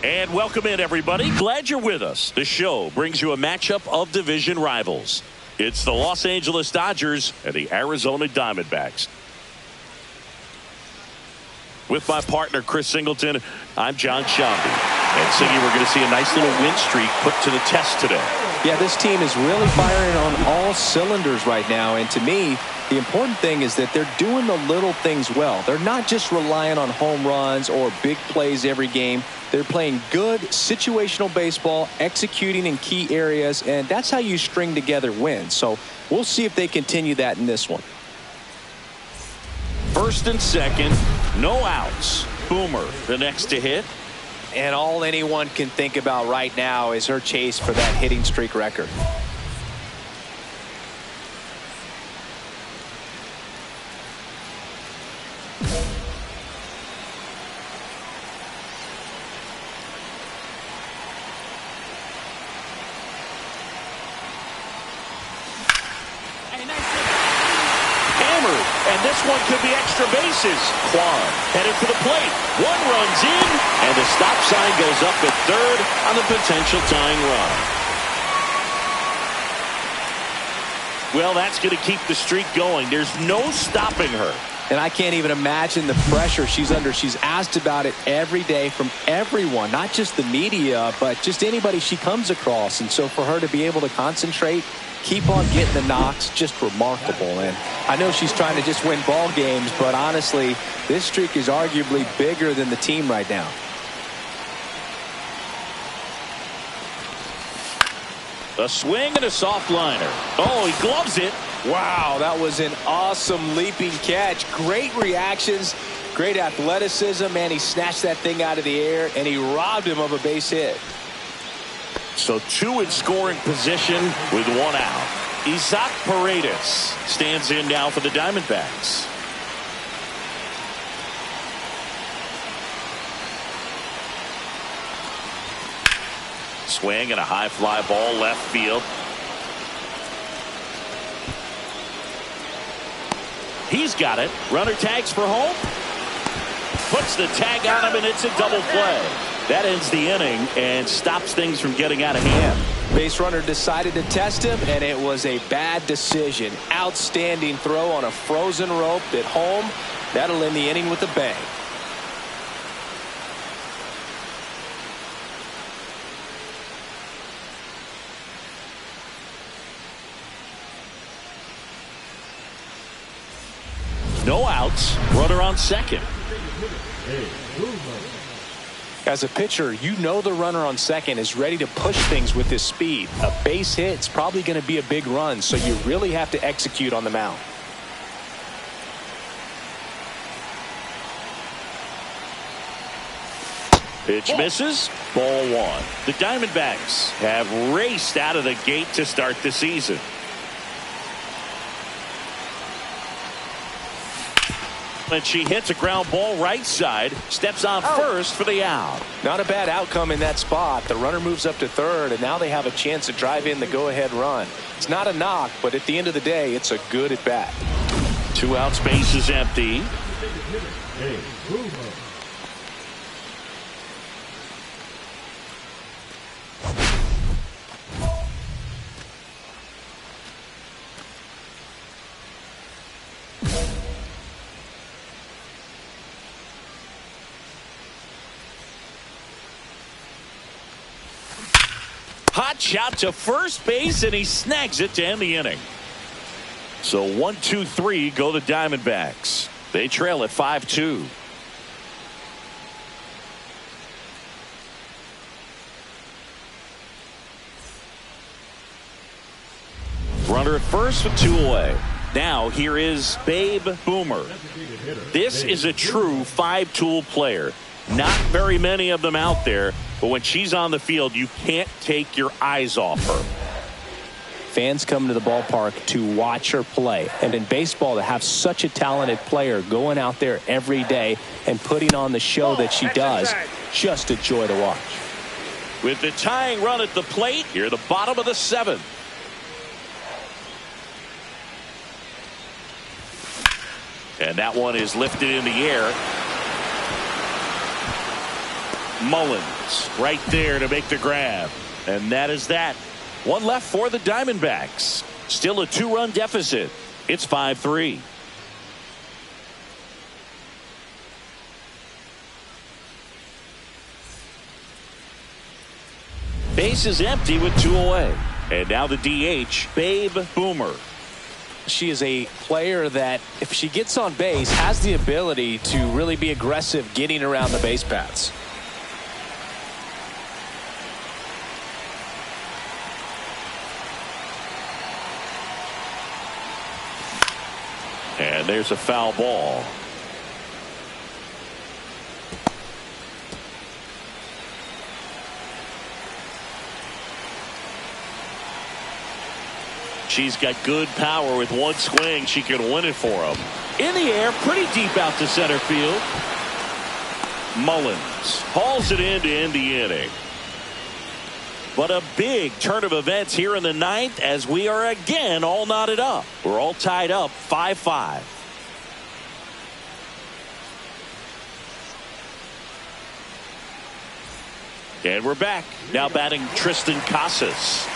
And welcome in, everybody. Glad you're with us. The show brings you a matchup of division rivals. It's the Los Angeles Dodgers and the Arizona Diamondbacks. With my partner, Chris Singleton, I'm John Shambi. And Siggy, we're going to see a nice little win streak put to the test today. Yeah, this team is really firing on all cylinders right now. And to me, the important thing is that they're doing the little things well. They're not just relying on home runs or big plays every game. They're playing good situational baseball, executing in key areas, and that's how you string together wins. So we'll see if they continue that in this one. First and second, no outs. Boomer, the next to hit. And all anyone can think about right now is her chase for that hitting streak record. And this one could be extra bases. Kwan headed for the plate. One runs in, and the stop sign goes up at third on the potential tying run. Well, that's going to keep the streak going. There's no stopping her. And I can't even imagine the pressure she's under. She's asked about it every day from everyone, not just the media, but just anybody she comes across. And so for her to be able to concentrate, keep on getting the knocks, just remarkable. And I know she's trying to just win ball games, but honestly, this streak is arguably bigger than the team right now. A swing and a soft liner. Oh, he gloves it. Wow, that was an awesome leaping catch. Great reactions, great athleticism, and he snatched that thing out of the air, and he robbed him of a base hit. So two in scoring position with one out. Isaac Paredes stands in now for the Diamondbacks. Swing and a high fly ball left field. He's got it. Runner tags for home. Puts the tag on him, and it's a double play. That ends the inning and stops things from getting out of hand. Base runner decided to test him, and it was a bad decision. Outstanding throw on a frozen rope at home. That'll end the inning with a bang. No outs. Runner on second. As a pitcher, you know the runner on second is ready to push things with his speed. A base hit's probably going to be a big run, so you really have to execute on the mound. Pitch misses. Ball one. The Diamondbacks have raced out of the gate to start the season. And she hits a ground ball right side, steps on first for the out. Not a bad outcome in that spot. The runner moves up to third, and now they have a chance to drive in the go-ahead run. It's not a knock, but at the end of the day, it's a good at bat. 2 out, space is empty. Hot shot to first base, and he snags it to end the inning. So 1-2-3 go the Diamondbacks. They trail at 5-2. Runner at first with 2 away. Now here is Babe Boomer. This is a true 5-tool player. Not very many of them out there, but when she's on the field, you can't take your eyes off her. Fans come to the ballpark to watch her play. And in baseball, to have such a talented player going out there every day and putting on the show that she does, just a joy to watch. With the tying run at the plate, here the bottom of the 7th. And that one is lifted in the air. Mullins right there to make the grab. And that is that. One left for the Diamondbacks. Still a 2-run deficit. It's 5-3. Base is empty with 2 away. And now the DH, Babe Boomer. She is a player that, if she gets on base, has the ability to really be aggressive getting around the base paths. And there's a foul ball. She's got good power. With one swing, she can win it for him. In the air, pretty deep out to center field. Mullins hauls it in to end the inning. But a big turn of events here in the 9th as we are again all knotted up. We're all tied up 5-5. And we're back. Now batting Tristan Casas.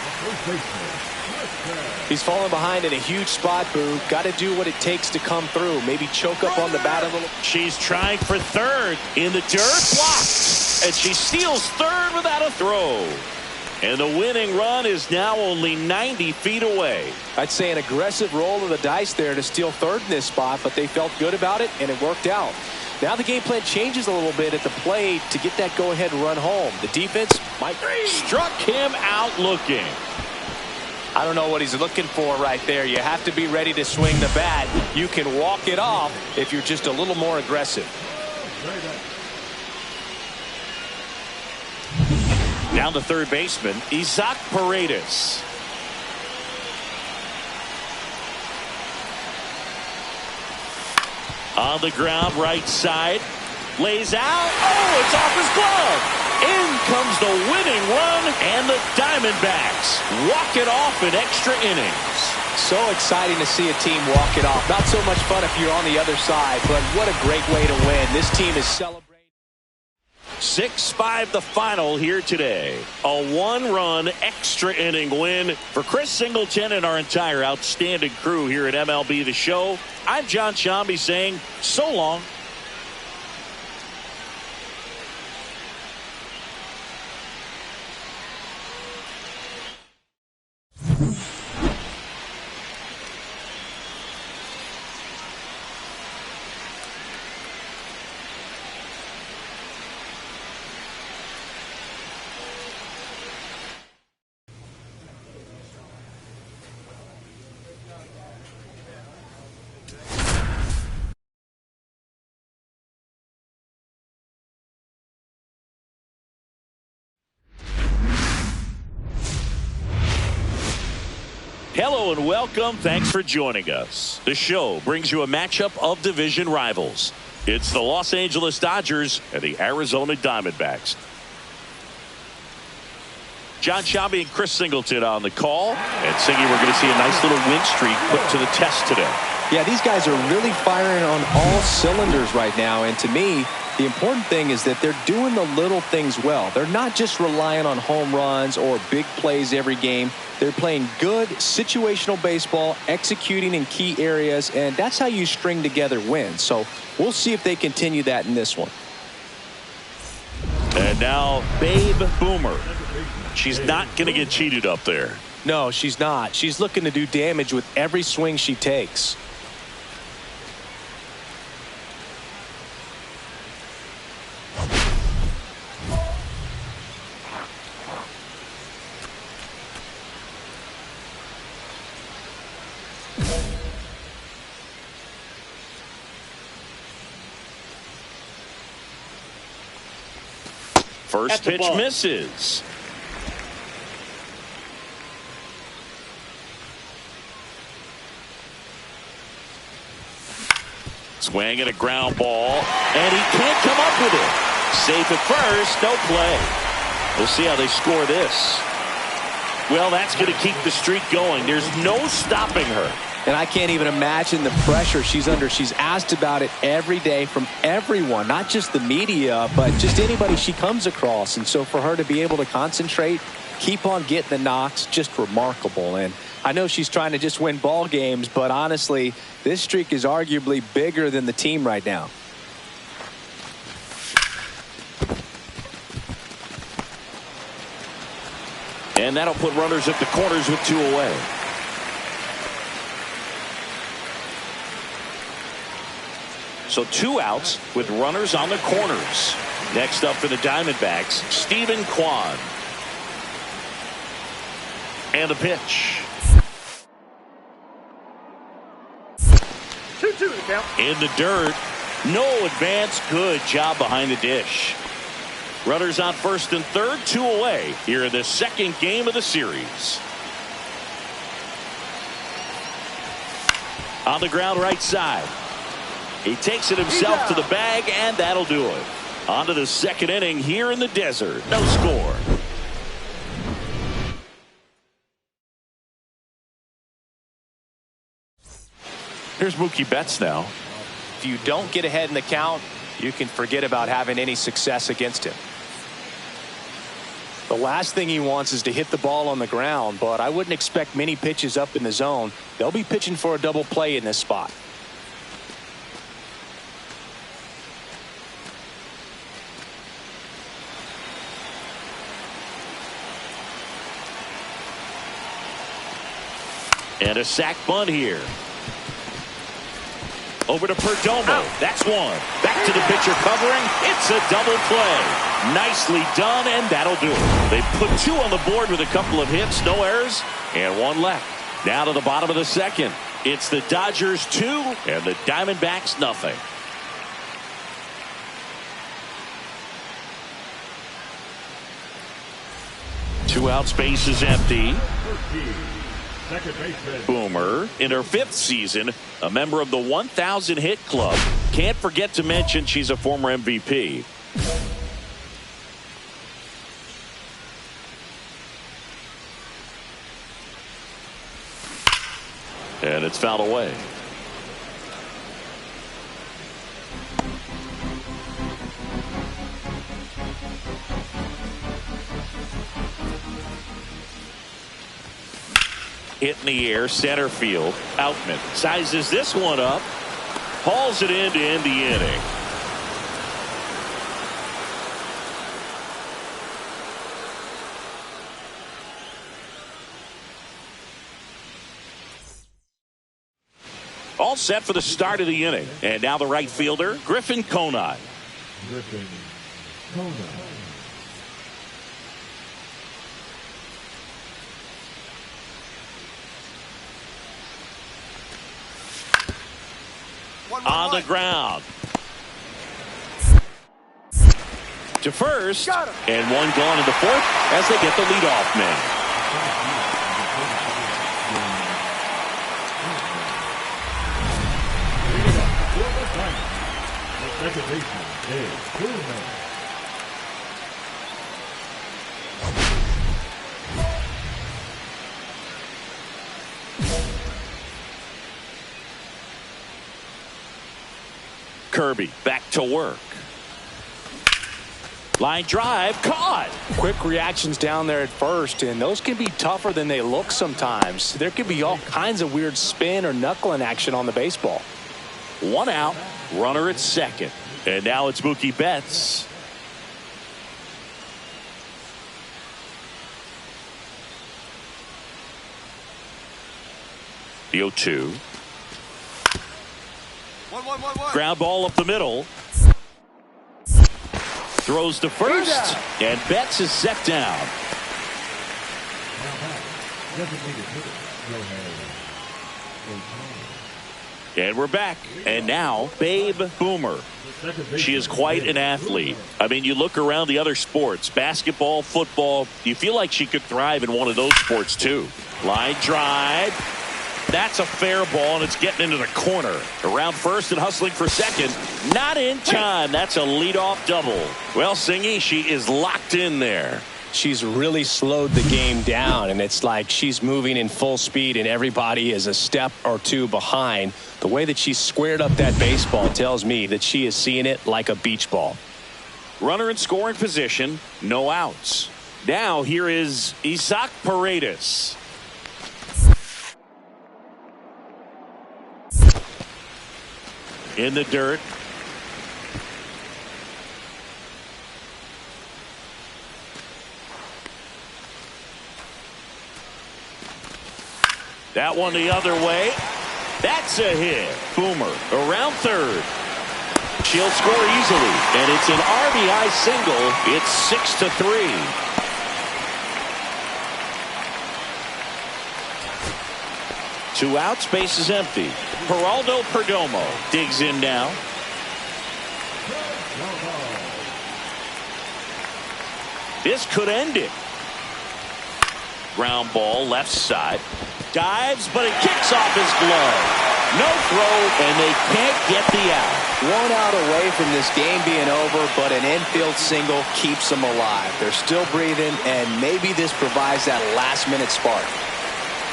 He's falling behind in a huge spot, Boo. Got to do what it takes to come through. Maybe choke up on the bat a little. She's trying for third. In the dirt, blocked. And she steals third without a throw. And the winning run is now only 90 feet away. I'd say an aggressive roll of the dice there to steal third in this spot, but they felt good about it, and it worked out. Now the game plan changes a little bit at the plate to get that go-ahead run home. The defense might struck him out looking. I don't know what he's looking for right there. You have to be ready to swing the bat. You can walk it off if you're just a little more aggressive. Down the third baseman, Isaac Paredes. On the ground, right side. Lays out. Oh, it's off his glove. In comes the winning run, and the Diamondbacks walk it off in extra innings. So exciting to see a team walk it off. Not so much fun if you're on the other side, but what a great way to win. This team is celebrating. 6-5 the final here today. A 1-run extra inning win for Chris Singleton and our entire outstanding crew here at MLB The Show. I'm John Shambi saying so long. Hello and welcome. Thanks for joining us. The show brings you a matchup of division rivals. It's the Los Angeles Dodgers and the Arizona Diamondbacks. John Shambi and Chris Singleton on the call. And Singy, we're going to see a nice little win streak put to the test today. Yeah, these guys are really firing on all cylinders right now. And to me, the important thing is that they're doing the little things well. They're not just relying on home runs or big plays every game. They're playing good situational baseball, executing in key areas, and that's how you string together wins. So we'll see if they continue that in this one. And now Babe Boomer. She's not going to get cheated up there. No, she's not. She's looking to do damage with every swing she takes. First pitch misses. Swing and a ground ball, and he can't come up with it. Safe at first, no play. We'll see how they score this. Well, that's going to keep the streak going. There's no stopping her. And I can't even imagine the pressure she's under. She's asked about it every day from everyone, not just the media, but just anybody she comes across. And so for her to be able to concentrate, keep on getting the knocks, just remarkable. And I know she's trying to just win ball games, but honestly, this streak is arguably bigger than the team right now. And that'll put runners at the corners with 2 away. So 2 outs with runners on the corners. Next up for the Diamondbacks, Stephen Kwan. And a pitch. 2-2 to count. In the dirt. No advance. Good job behind the dish. Runners on first and third, 2 away here in the second game of the series. On the ground right side. He takes it himself to the bag, and that'll do it. On to the second inning here in the desert. No score. Here's Mookie Betts now. If you don't get ahead in the count, you can forget about having any success against him. The last thing he wants is to hit the ball on the ground, but I wouldn't expect many pitches up in the zone. They'll be pitching for a double play in this spot. And a sac bunt here. Over to Perdomo. That's one. Back to the pitcher covering. It's a double play. Nicely done, and that'll do it. They put 2 on the board with a couple of hits, no errors, and 1 left. Now to the bottom of the second. It's the Dodgers 2 and the Diamondbacks nothing. Two out, space is empty. Boomer, in her 5th season, a member of the 1,000 hit club. Can't forget to mention she's a former MVP. And it's fouled away. Hit in the air, center field. Outman sizes this one up, hauls it in to end the inning. All set for the start of the inning. And now the right fielder, Griffin Conine. On the ground. To first. And 1 gone in the 4th as they get the leadoff man. Kirby back to work. Line drive caught. Quick reactions down there at first, and those can be tougher than they look sometimes. There could be all kinds of weird spin or knuckling action on the baseball. 1 out, runner at second. And now it's Mookie Betts. The 0-2. Ground ball up the middle. Throws to first. And Betts is set down. And we're back. And now, Babe Boomer. She is quite an athlete. I mean, you look around the other sports, basketball, football, you feel like she could thrive in one of those sports too. Line drive. That's a fair ball, and it's getting into the corner. Around first and hustling for second. Not in time. That's a leadoff double. Well, Singy, she is locked in there. she's really slowed the game down, and it's like she's moving in full speed and everybody is a step or two behind. The way that she squared up that baseball tells me that she is seeing it like a beach ball. Runner in scoring position, no outs. Now here is Isaac Paredes. In the dirt. That one the other way. That's a hit. Boomer around third. She'll score easily, and it's an RBI single. It's 6-3. Two outs, base is empty. Geraldo Perdomo digs in now. This could end it. Ground ball left side. Dives, but it kicks off his glove. No throw, and they can't get the out. One out away from this game being over, but an infield single keeps them alive. They're still breathing, and maybe this provides that last-minute spark.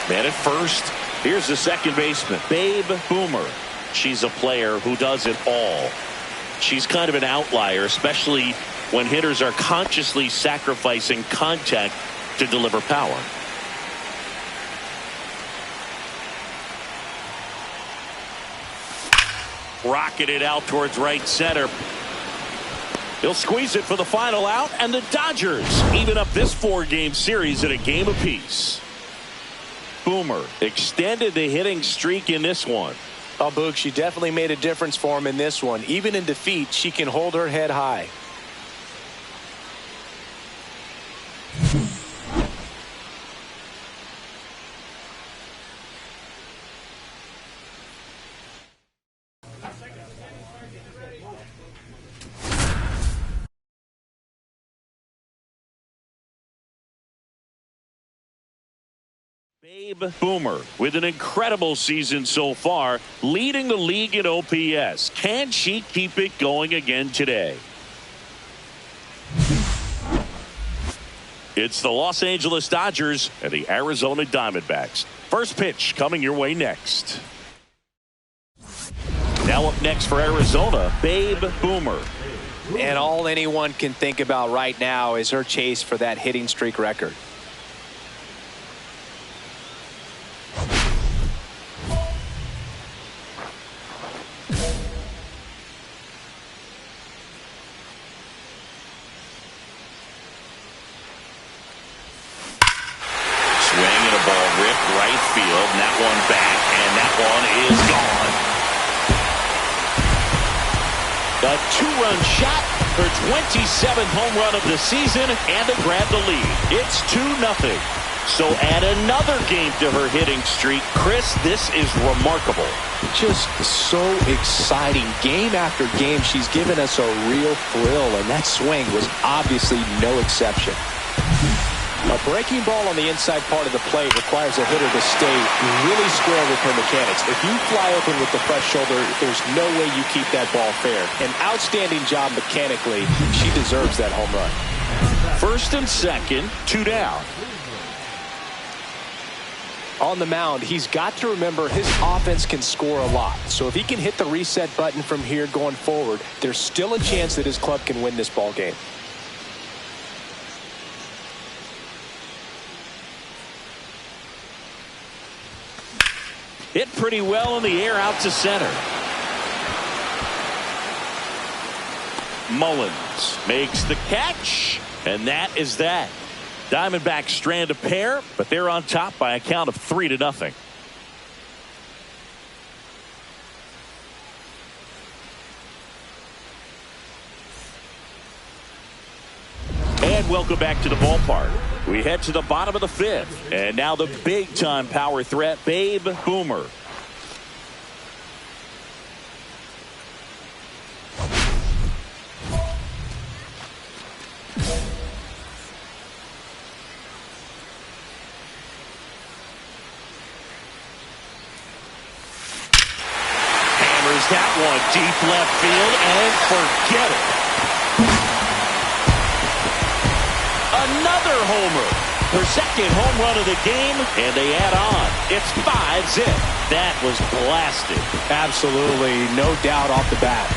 Man at first. Here's the second baseman, Babe Boomer. She's a player who does it all. She's kind of an outlier, especially when hitters are consciously sacrificing contact to deliver power. Rocketed out towards right center. He'll squeeze it for the final out, and the Dodgers even up this 4-game series at a game apiece. Boomer extended the hitting streak in this one. Oh, Boog, she definitely made a difference for him in this one. Even in defeat, she can hold her head high. Babe Boomer with an incredible season so far, leading the league in OPS. Can she keep it going again today? It's the Los Angeles Dodgers and the Arizona Diamondbacks. First pitch coming your way next. Now up next for Arizona, Babe Boomer. And all anyone can think about right now is her chase for that hitting streak record. A two-run shot, her 27th home run of the season, and to grab the lead. It's 2-0. So add another game to her hitting streak. Chris, this is remarkable. Just so exciting. Game after game, she's given us a real thrill, and that swing was obviously no exception. A breaking ball on the inside part of the plate requires a hitter to stay really square with her mechanics. If you fly open with the fresh shoulder, there's no way you keep that ball fair. An outstanding job mechanically. She deserves that home run. First and second, 2 down. On the mound, he's got to remember his offense can score a lot. So if he can hit the reset button from here going forward, there's still a chance that his club can win this ball game. Hit pretty well in the air out to center. Mullins makes the catch, and that is that. Diamondbacks strand a pair, but they're on top by a count of 3-0. And welcome back to the ballpark. We head to the bottom of the 5th, and now the big-time power threat, Babe Boomer. Hammers that one deep left field, and forget it. A Another homer. Her second home run of the game, and they add on. It's 5-zip. That was blasted. Absolutely, no doubt off the bat.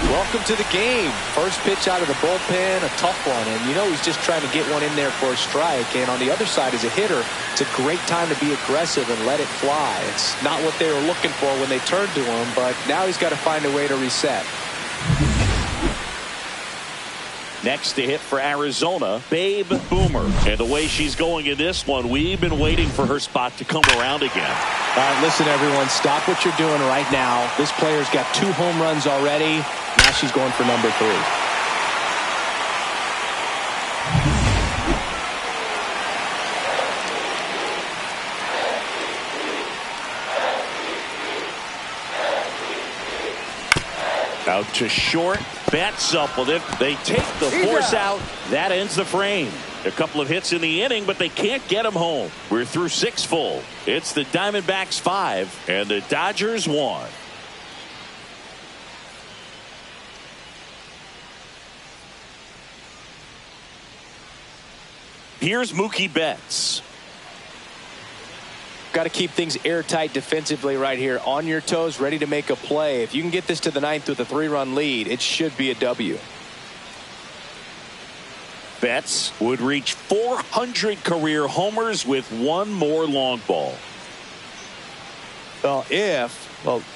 Welcome to the game. First pitch out of the bullpen, a tough one. And you know he's just trying to get one in there for a strike. And on the other side, as a hitter, it's a great time to be aggressive and let it fly. It's not what they were looking for when they turned to him, but now he's got to find a way to reset. Next to hit for Arizona, Babe Boomer. And the way she's going in this one, we've been waiting for her spot to come around again. All right, listen, everyone, stop what you're doing right now. This player's got 2 home runs already. Now she's going for number 3. Out to short. Bats up with it. They take the force out. That ends the frame. A couple of hits in the inning, but they can't get him home. We're through 6 full. It's the Diamondbacks 5 and the Dodgers 1. Here's Mookie Betts. Got to keep things airtight defensively right here. On your toes, ready to make a play. If you can get this to the 9th with a 3-run lead, it should be a W. Betts would reach 400 career homers with 1 more long ball. Well,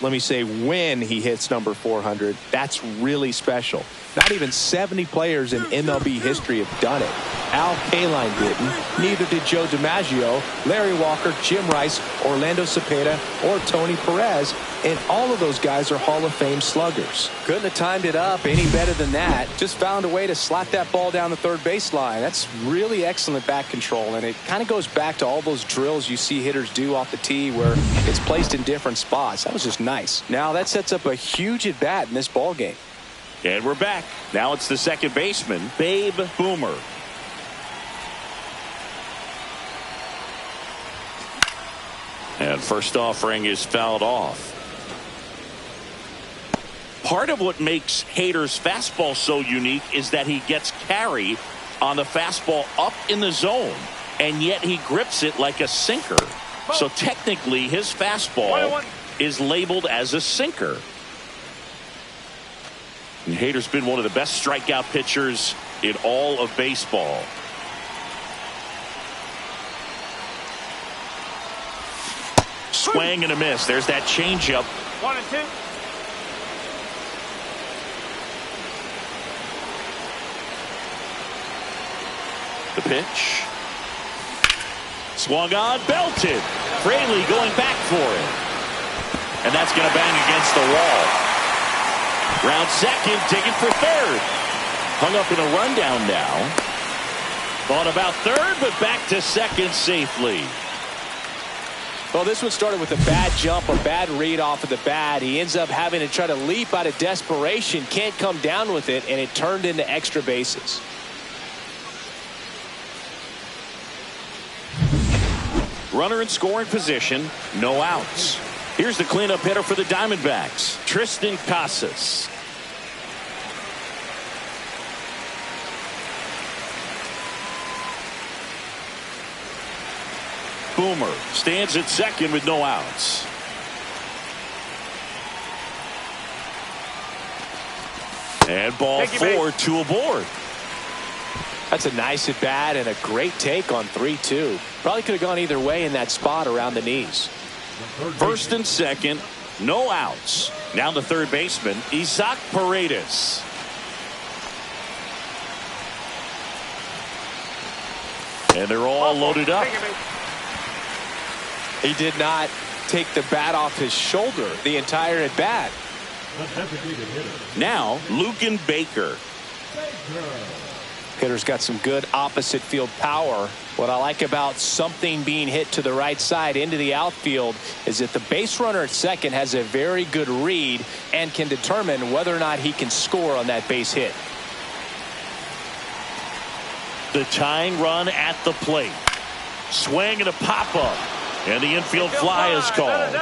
let me say when he hits number 400, that's really special. Not even 70 players in MLB history have done it. Al Kaline didn't. Neither did Joe DiMaggio, Larry Walker, Jim Rice, Orlando Cepeda, or Tony Perez. And all of those guys are Hall of Fame sluggers. Couldn't have timed it up any better than that. Just found a way to slot that ball down the third baseline. That's really excellent bat control. And it kind of goes back to all those drills you see hitters do off the tee where it's placed in different spots. That was just nice. Now that sets up a huge at bat in this ball game. And we're back. Now it's the second baseman, Babe Boomer. And first offering is fouled off. Part of what makes Hader's fastball so unique is that he gets carry on the fastball up in the zone, and yet he grips it like a sinker. So technically his fastball is labeled as a sinker. And Hader's been one of the best strikeout pitchers in all of baseball. Swing and a miss. There's that changeup. 1-2. The pitch. Swung on, belted. Fraley going back for it. And that's going to bang against the wall. Round second, digging for third. Hung up in a rundown now. Thought about third, but back to second safely. Well, this one started with a bad jump, a bad read off of the bat. He ends up having to try to leap out of desperation, can't come down with it, and it turned into extra bases. Runner in scoring position, no outs. Here's the cleanup hitter for the Diamondbacks, Tristan Casas. Boomer stands at second with no outs. And ball 4, 2 aboard. That's a nice at bat and a great take on 3-2. Probably could have gone either way in that spot around the knees. First and second, no outs. Now the third baseman, Isaac Paredes. And they're all loaded up. He did not take the bat off his shoulder the entire at bat. Now Lucan Baker. Hitter's got some good opposite field power. What I like about something being hit to the right side into the outfield is that the base runner at second has a very good read and can determine whether or not he can score on that base hit. The tying run at the plate. Swing and a pop up. And the infield fly is called.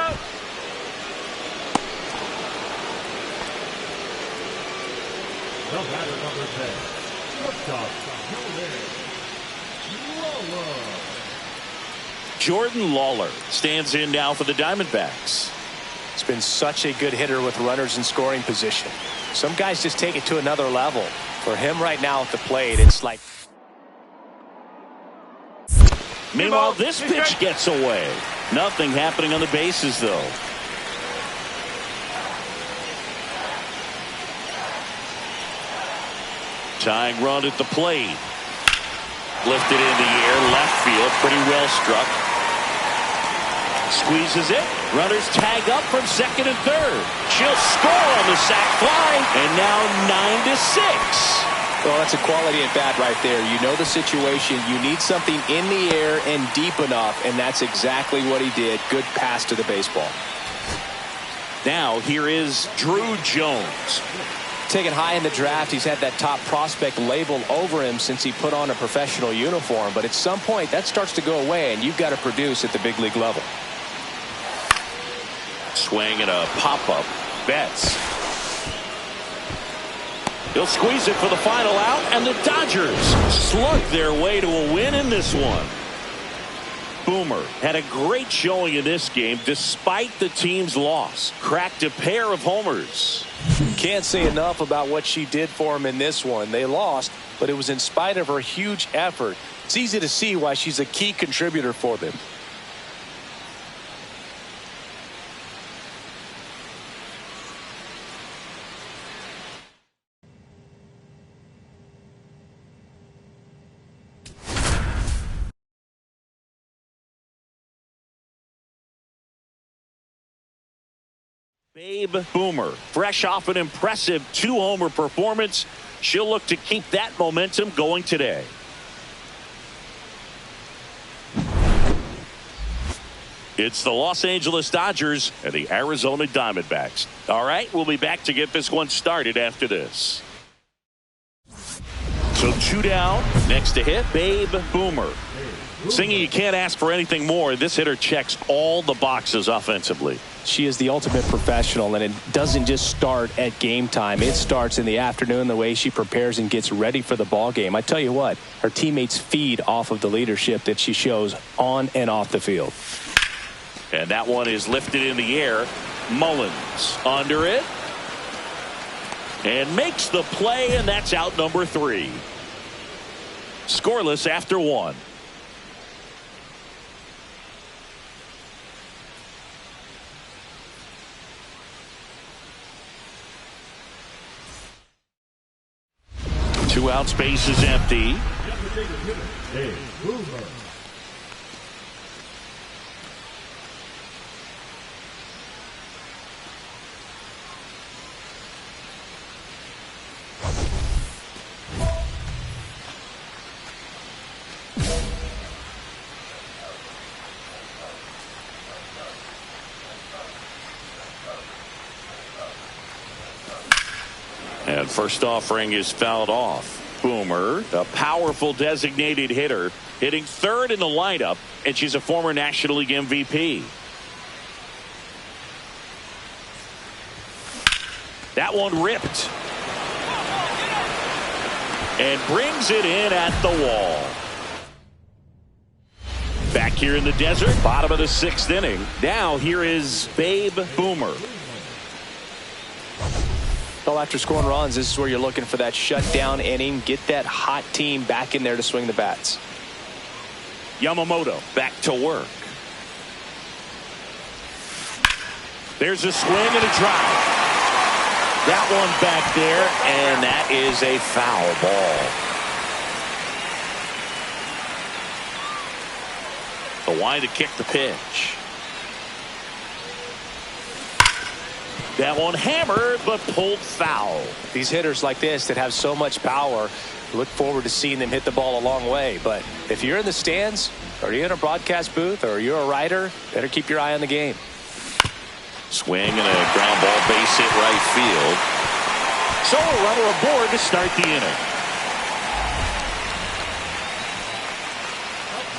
Jordan Lawler stands in now for the Diamondbacks. He's been such a good hitter with runners in scoring position. Some guys just take it to another level. For him right now at the plate, it's like. Meanwhile, this pitch gets away. Nothing happening on the bases, though. Tying run at the plate. Lifted in the air, left field, pretty well struck. Squeezes it. Runners tag up from second and third. She'll score on the sac fly, and now 9-6. Well, that's a quality at bat right there. You know the situation. You need something in the air and deep enough, and that's exactly what he did. Good pass to the baseball. Now here is Drew Jones. Taken high in the draft, he's had that top prospect label over him since he put on a professional uniform. But at some point, that starts to go away, and you've got to produce at the big league level. Swing and a pop-up. Betts. He'll squeeze it for the final out, and the Dodgers slug their way to a win in this one. Boomer had a great showing in this game despite the team's loss. Cracked a pair of homers. Can't say enough about what she did for him in this one. They lost, but it was in spite of her huge effort. It's easy to see why she's a key contributor for them. Babe Boomer, fresh off an impressive 2-homer performance. She'll look to keep that momentum going today. It's the Los Angeles Dodgers and the Arizona Diamondbacks. All right, we'll be back to get this one started after this. So 2 down, next to hit, Babe Boomer. Singy, you can't ask for anything more. This hitter checks all the boxes offensively. She is the ultimate professional, and it doesn't just start at game time. It starts in the afternoon, the way she prepares and gets ready for the ball game. I tell you what, her teammates feed off of the leadership that she shows on and off the field. And that one is lifted in the air. Mullins under it. And makes the play, and that's out number 3. Scoreless after 1. Two out, space is empty. And first offering is fouled off. Boomer, a powerful designated hitter, hitting third in the lineup, and she's a former National League MVP. That one ripped. And brings it in at the wall. Back here in the desert, bottom of the 6th inning. Now here is Babe Boomer. Well, after scoring runs, this is where you're looking for that shutdown inning. Get that hot team back in there to swing the bats. Yamamoto back to work. There's a swing and a drive. That one back there, and that is a foul ball. The wind to kick the pitch. That one hammered, but pulled foul. These hitters like this that have so much power, look forward to seeing them hit the ball a long way. But if you're in the stands, or you're in a broadcast booth, or you're a writer, better keep your eye on the game. Swing and a ground ball, base hit right field. So a runner aboard to start the inning.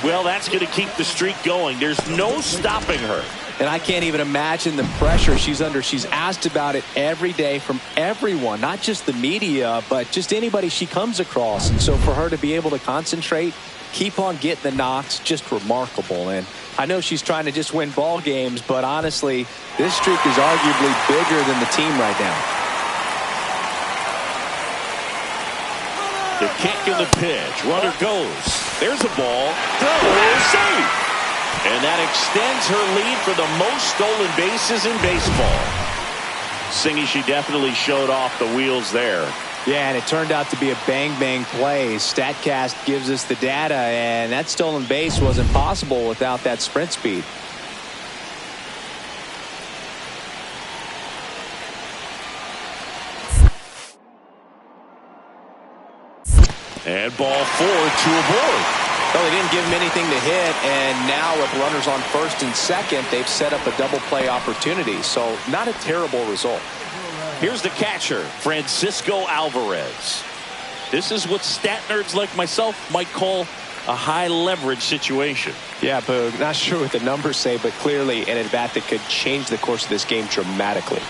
Well, that's going to keep the streak going. There's no stopping her. And I can't even imagine the pressure she's under. She's asked about it every day from everyone, not just the media, but just anybody she comes across. And so for her to be able to concentrate, keep on getting the knocks, just remarkable. And I know she's trying to just win ball games, but honestly, this streak is arguably bigger than the team right now. The kick and the pitch. Runner goes. There's a ball. Throw. Safe. And that extends her lead for the most stolen bases in baseball. Singy, she definitely showed off the wheels there. Yeah, and it turned out to be a bang-bang play. StatCast gives us the data, and that stolen base wasn't possible without that sprint speed. And ball 4, 2 aboard. Well, they didn't give him anything to hit, and now with runners on first and second, they've set up a double play opportunity. So not a terrible result. Here's the catcher, Francisco Alvarez. This is what stat nerds like myself might call a high leverage situation. Yeah, Boog, not sure what the numbers say, but clearly an at-bat that could change the course of this game dramatically.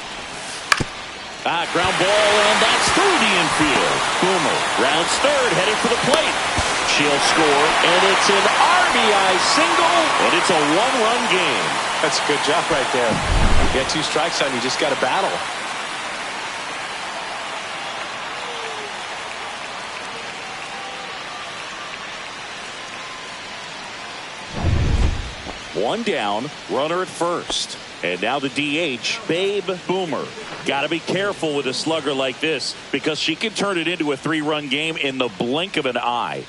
Ground ball, and that's through the infield. Boomer rounds third, headed for the plate. She'll score, and it's an RBI single, and it's a one-run game. That's a good job right there. You got 2 strikes on you, just got to battle. One down, runner at first. And now the DH, Babe Boomer. Got to be careful with a slugger like this because she can turn it into a 3-run game in the blink of an eye.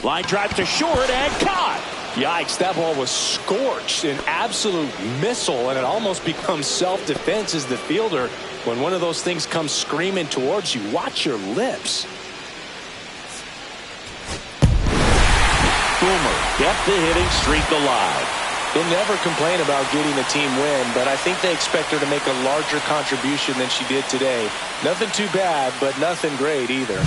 Line drive to short and caught. Yikes, that ball was scorched, an absolute missile, and it almost becomes self-defense as the fielder. When one of those things comes screaming towards you, watch your lips. Boomer kept the hitting streak alive. They'll never complain about getting a team win, but I think they expect her to make a larger contribution than she did today. Nothing too bad, but nothing great either.